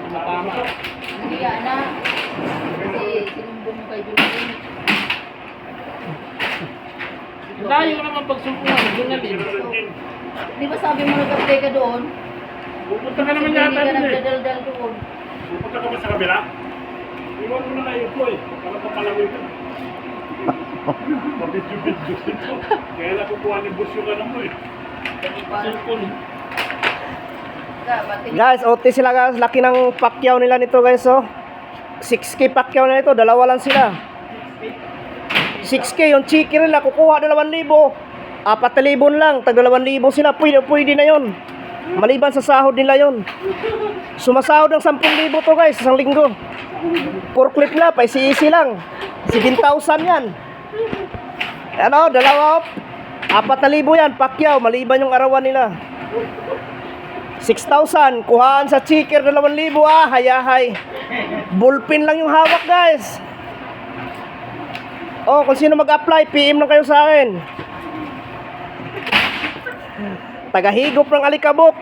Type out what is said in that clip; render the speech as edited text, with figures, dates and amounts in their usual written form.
Tama. Hindi na. Kasi sinumbong mo kay Junalyn. Layo naman pagsumbungan, Junalyn. Di ba sabi mo nag-apply ka doon? Pupunta ka naman yata Hindi ka doon eh. nagdadaldal doon. Pupunta ka ba sa kabila? Iwan mo na kayo po eh. Para papalawin ka. Mabidyo-bidyo ito. Kaya nakukuha ni boss yung ano mo eh. Cellphone. Guys, OT sila guys. Laki ng Pacquiao nila nito guys, oh. 6K Pacquiao na ito. Dalawa lang sila. 6K yung chiki nila. Kukuha 2,000. 4,000 lang. Tag 2,000 sila. Pwede na yon. Maliban sa sahod nila yon. Sumasahod ng 10,000 to guys. Isang linggo. Forklift na. Paisi-isi lang. 7,000 yan. Ano? Dalawa. 4,000 yan. Pacquiao. Maliban yung arawan nila. 6,000. Kuhaan sa chiker 2,000. Hayahay. Bullpen lang yung hawak guys. Oh, kung sino mag-apply, PM lang kayo sa akin. Tagahigop ng alikabok.